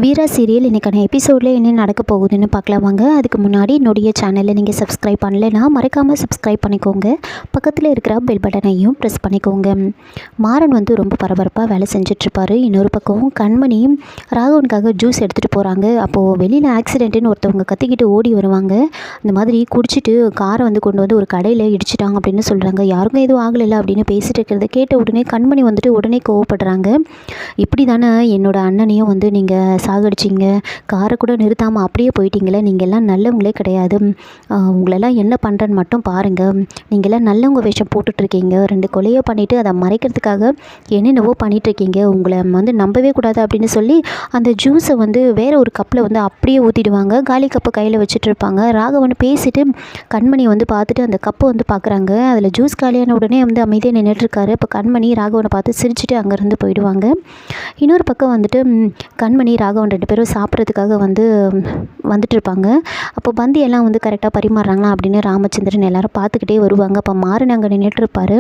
வீரா serial இன்றைக்கான எபிசோடில் என்ன நடக்க போகுதுன்னு பார்க்கலாம் வாங்க. அதுக்கு முன்னாடி என்னுடைய சேனலை நீங்கள் சப்ஸ்கிரைப் பண்ணலைன்னா மறக்காமல் சப்ஸ்கிரைப் பண்ணிக்கோங்க. பக்கத்தில் இருக்கிற பெல் பட்டனையும் ப்ரெஸ் பண்ணிக்கோங்க. மாறன் ரொம்ப பரபரப்பாக வேலை செஞ்சிட்ருப்பார். இன்னொரு பக்கம் கண்மணியும் ராகவனுக்காக ஜூஸ் எடுத்துகிட்டு போகிறாங்க. அப்போது வெளியில் ஆக்சிடென்ட்டுன்னு ஒருத்தவங்க கத்திக்கிட்டு ஓடி வருவாங்க. இந்த மாதிரி குடிச்சிட்டு காரை கொண்டு வந்து ஒரு கடையில் இடிச்சிட்டாங்க அப்படின்னு சொல்கிறாங்க. யாருக்கும் எதுவும் ஆகலைல்ல அப்படின்னு பேசிகிட்டு இருக்கிறத கேட்ட உடனே கண்மணி உடனே கோவப்படுறாங்க. இப்படி தானே என்னோட அண்ணனையும் நீங்கள் சாகடிச்சிங்க, காரை கூட நிறுத்தாமல் அப்படியே போயிட்டீங்களே, நீங்கள்லாம் நல்லவங்களே கிடையாது, உங்களெல்லாம் என்ன பண்ணுறேன்னு மட்டும் பாருங்கள், நீங்கள்லாம் நல்லவங்க வேஷம் போட்டுட்ருக்கீங்க, 2 கொலையை பண்ணிவிட்டு அதை மறைக்கிறதுக்காக என்னென்னவோ பண்ணிகிட்ருக்கீங்க, உங்களை நம்பவே கூடாது அப்படின்னு சொல்லி அந்த ஜூஸை வேறு ஒரு கப்பில் அப்படியே ஊற்றிடுவாங்க. காலி கப்பை கையில் வச்சுட்டு இருப்பாங்க. ராகவன் பேசிட்டு கண்மணி பார்த்துட்டு அந்த கப்பை பார்க்குறாங்க. அதில் ஜூஸ் காலியான உடனே அமைதியாக நின்றுட்டுருக்காரு. இப்போ கண்மணி ராகவனை பார்த்து சிரிச்சுட்டு அங்கேருந்து போயிடுவாங்க. இன்னொரு பக்கம் கண்மணி ராகவன் 2 பேரும் சாப்பிட்றதுக்காக வந்துட்டு இருப்பாங்க. அப்போ பந்தியெல்லாம் கரெக்டாக பரிமாறுறாங்களா அப்படின்னு ராமச்சந்திரன் எல்லாரும் பார்த்துக்கிட்டே வருவாங்க. அப்போ மாறன் அங்கே நின்றுட்டுருப்பார்.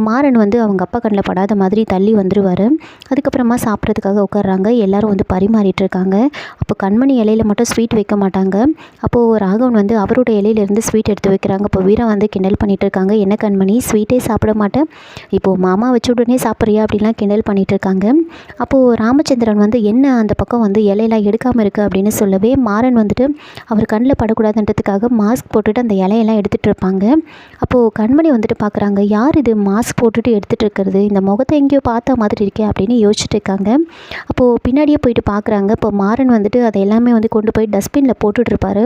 மாறன் அவங்க அப்பா கண்ணில் படாத மாதிரி தள்ளி வந்துடுவார். அதுக்கப்புறமா சாப்பிட்றதுக்காக உட்காடுறாங்க. எல்லோரும் பரிமாறிட்டு இருக்காங்க. அப்போ கண்மணி இலையில் மட்டும் ஸ்வீட் வைக்க மாட்டாங்க. அப்போது ராகவன் அவரோட இலையிலேருந்து ஸ்வீட் எடுத்து வைக்கிறாங்க. இப்போ வீரா கிண்டல் பண்ணிகிட்டு இருக்காங்க. என்ன கண்மணி ஸ்வீட்டே சாப்பிட மாட்டேன், இப்போது மாமா வச்ச உடனே சாப்பிட்றியா அப்படின்லாம் கிண்டல் பண்ணிகிட்டு இருக்காங்க. அப்போது ராமச்சந்திரன் என்ன அந்த பக்கம் இலையெல்லாம் எடுக்காமல் இருக்குது அப்படின்னு சொல்லவே மாறன் அவர் கண்ணில் படக்கூடாதுன்றதுக்காக மாஸ்க் போட்டுட்டு அந்த இலையெல்லாம் எடுத்துகிட்டு இருப்பாங்க. அப்போது கண்மணி பார்க்குறாங்க, யார் இது மாஸ்க் போட்டுட்டு எடுத்துகிட்டு இருக்கிறது, இந்த முகத்தை எங்கேயோ பார்த்த மாதிரி இருக்கே அப்படின்னு யோசிச்சுட்டு இருக்காங்க. அப்போது பின்னாடியே போயிட்டு பார்க்குறாங்க. இப்போ மாறன் அதை எல்லாமே கொண்டு போய் டஸ்ட்பினில் போட்டுட்ருப்பார்.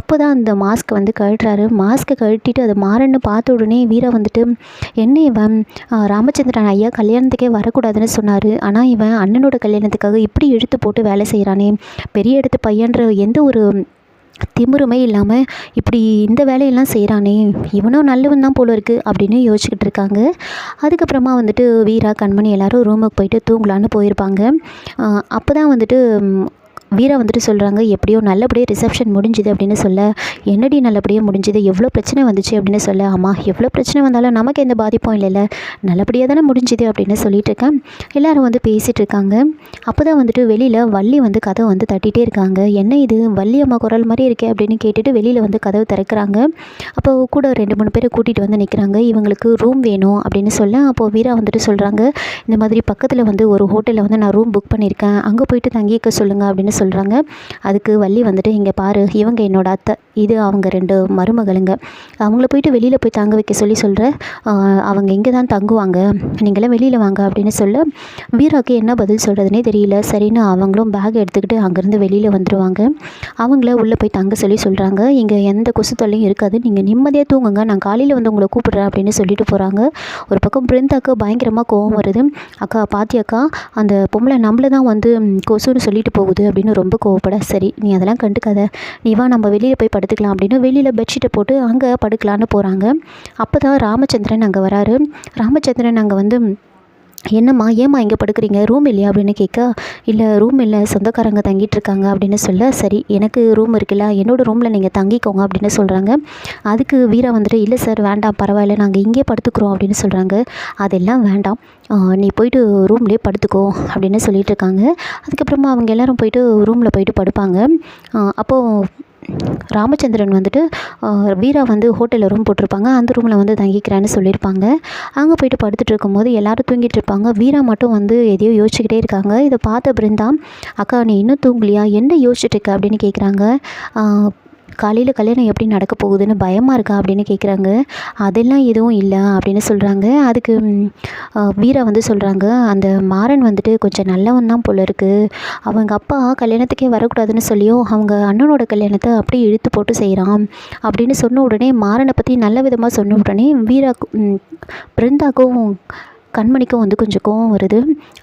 அப்போ தான் அந்த மாஸ்க் கழட்டுறாரு. மாஸ்க்கை கழட்டிட்டு அதை மாறன்னு பார்த்த உடனே வீரா என்ன இவன் ராமச்சந்திரன் ஐயா கல்யாணத்துக்கே வரக்கூடாதுன்னு சொன்னார், ஆனால் இவன் அண்ணனோட கல்யாணத்துக்காக இப்படி இழுத்து போட்டு வேலை செய்கிறானே, பெரிய இடத்து பையன்ற எந்த ஒரு திமிருமே இல்லாமல் இப்படி இந்த வேலையெல்லாம் செய்கிறானே, இவனும் நல்லவன் தான் போல இருக்குது அப்படின்னு யோசிச்சுக்கிட்டு இருக்காங்க. அதுக்கப்புறமா வீரா கண்மணி எல்லோரும் ரூமுக்கு போயிட்டு தூங்கலான்னு போயிருப்பாங்க. அப்போ தான் வீரா சொல்கிறாங்க, எப்படியோ நல்லபடியாக ரிசப்ஷன் முடிஞ்சுது அப்படின்னு சொல்ல, என்னடி நல்லபடியாக முடிஞ்சுது, எவ்வளோ பிரச்சனை வந்துச்சு அப்படின்னு சொல்ல, ஆமாம் எவ்வளோ பிரச்சனை வந்தாலும் நமக்கு எந்த பாதிப்பும் இல்லைல்ல, நல்லபடியாக தானே முடிஞ்சுது அப்படின்னு சொல்லிட்டு இருக்கேன். எல்லோரும் பேசிகிட்டு இருக்காங்க. அப்போ தான் வெளியில் வள்ளி கதவை தட்டிகிட்டே இருக்காங்க. என்ன இது வள்ளி அம்மா குரல் மாதிரி இருக்கே அப்படின்னு கேட்டுட்டு வெளியில் கதவை திறக்கிறாங்க. அப்போ கூட 2-3 பேரை கூட்டிகிட்டு நிற்கிறாங்க. இவங்களுக்கு ரூம் வேணும் அப்படின்னு சொல்ல, அப்போது வீரா சொல்கிறாங்க, இந்த மாதிரி பக்கத்தில் ஒரு ஹோட்டலில் நான் ரூம் புக் பண்ணியிருக்கேன், அங்கே போயிட்டு தங்கிக்க சொல்லுங்கள் அப்படின்னு சொல்கிறாங்க. அதுக்கு வள்ளி இங்கே பாரு, இவங்க என்னோட அத்தை, இது அவங்க 2 மருமகளுங்க, அவங்கள போயிட்டு வெளியில் போய் தங்க வைக்க சொல்கிற, அவங்க இங்கே தான் தங்குவாங்க, நீங்களாம் வெளியில் வாங்க அப்படின்னு சொல்ல வீராவுக்கு என்ன பதில் சொல்கிறதுனே தெரியல. சரின்னு அவங்களும் பேக் எடுத்துக்கிட்டு அங்கேருந்து வெளியில் வந்துடுவாங்க. அவங்கள உள்ளே போய் தங்க சொல்கிறாங்க. இங்கே எந்த கொசு தொல்லையும் இருக்காது, நீங்கள் நிம்மதியாக தூங்குங்க, நான் காலையில் உங்களை கூப்பிட்றேன் அப்படின்னு சொல்லிட்டு போகிறாங்க. ஒரு பக்கம் பிருந்தாக்கு பயங்கரமாக கோவம் வருது. அக்கா பாத்தியாக்கா, அந்த பொம்பளை நம்மளை தான் கொசுன்னு சொல்லிட்டு போகுது அப்படின்னு ரொம்ப கோவப்பட, சரி நீ அதெல்லாம் கண்டுக்காத, நீ வா நம்ம வெளியில் போய் படுத்துக்கலாம் அப்படின்னு வெளியில் பெட்ஷீட்டை போட்டு அங்கே படுக்கலான்னு போகிறாங்க. அப்போ தான் ராமச்சந்திரன் அங்கே வராரு. ராமச்சந்திரன் அங்கே என்னம்மா ஏம்மா இங்கே படுக்கிறீங்க, ரூம் இல்லையா அப்படின்னு கேட்க, இல்லை ரூம் இல்லை, சொந்தக்காரங்க தங்கிட்டு இருக்காங்க அப்படின்னு சொல்ல, சரி எனக்கு ரூம் இருக்குல்ல, என்னோடய ரூமில் நீங்கள் தங்கிக்கோங்க அப்படின்னு சொல்கிறாங்க. அதுக்கு வீரா இல்லை சார் வேண்டாம் பரவாயில்ல, நாங்கள் இங்கே படுத்துக்கிறோம் அப்படின்னு சொல்கிறாங்க. அதெல்லாம் வேண்டாம், நீ போயிட்டு ரூம்லேயே படுத்துக்கோ அப்படின்னு சொல்லிட்டு இருக்காங்க. அதுக்கப்புறமா அவங்க எல்லோரும் போயிட்டு ரூமில் போயிட்டு படுப்பாங்க. அப்போது ராமச்சந்திரன் வீரா ஹோட்டலில் ரூம் போட்டிருப்பாங்க, அந்த ரூமில் தங்கிக்கிறேன்னு சொல்லியிருப்பாங்க. அங்கே போயிட்டு படுத்துட்டு இருக்கும்போது எல்லோரும் தூங்கிட்டு இருப்பாங்க. வீரா மட்டும் எதையோ யோசிச்சுக்கிட்டே இருக்காங்க. இதை பார்த்த பிருந்தா, அக்கா நீ இன்னும் தூங்கலையா, என்ன யோசிச்சுட்டு இருக்க அப்படின்னு கேட்குறாங்க. காலையில் கல்யாணம் எப்படி நடக்க போகுதுன்னு பயமாக இருக்கா அப்படின்னு கேட்குறாங்க. அதெல்லாம் எதுவும் இல்லை அப்படின்னு சொல்கிறாங்க. அதுக்கு வீரா சொல்கிறாங்க, அந்த மாறன் கொஞ்சம் நல்லவன் தான் போல இருக்குது, அவங்க அப்பா கல்யாணத்துக்கே வரக்கூடாதுன்னு சொல்லியும் அவங்க அண்ணனோட கல்யாணத்தை அப்படியே இழுத்து போட்டு செய்கிறான் அப்படின்னு சொன்ன உடனே, மாறனை பற்றி நல்ல விதமாக சொன்ன உடனே பிருந்தாக்கும் கண்மணிக்கும் கொஞ்சம் கோவம் வருது.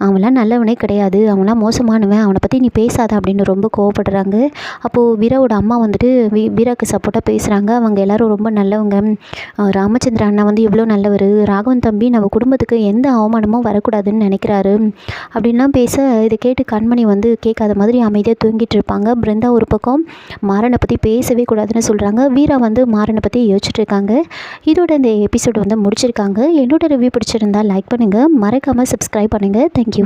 அவன்லாம் நல்லவனே கிடையாது, அவன்லாம் மோசமானவன், அவனை பற்றி நீ பேசாத அப்படின்னு ரொம்ப கோவப்படுறாங்க. அப்போது வீராவோட அம்மா வீராவுக்கு சப்போர்ட்டாக பேசுகிறாங்க. அவங்க எல்லோரும் ரொம்ப நல்லவங்க, ராமச்சந்திர அண்ணா எவ்வளோ நல்லவர், ராகவன் தம்பி நம்ம குடும்பத்துக்கு எந்த அவமானமும் வரக்கூடாதுன்னு நினைக்கிறாரு அப்படின்லாம் பேச, இதை கேட்டு கண்மணி கேட்காத மாதிரி அமைதியாக தூங்கிட்டு இருப்பாங்க. பிருந்தா ஒரு பக்கம் மாறனை பற்றி பேசவே கூடாதுன்னு சொல்கிறாங்க. வீரா மாறனை பற்றி யோசிச்சுட்டு இருக்காங்க. இதோட இந்த எபிசோடு முடிச்சிருக்காங்க. என்னோட ரிவ்யூ பிடிச்சிருந்தா லைக் பண்ணுங்கள், மறக்காமல் சப்ஸ்கிரைப் பண்ணுங்கள். தேங்க்யூ.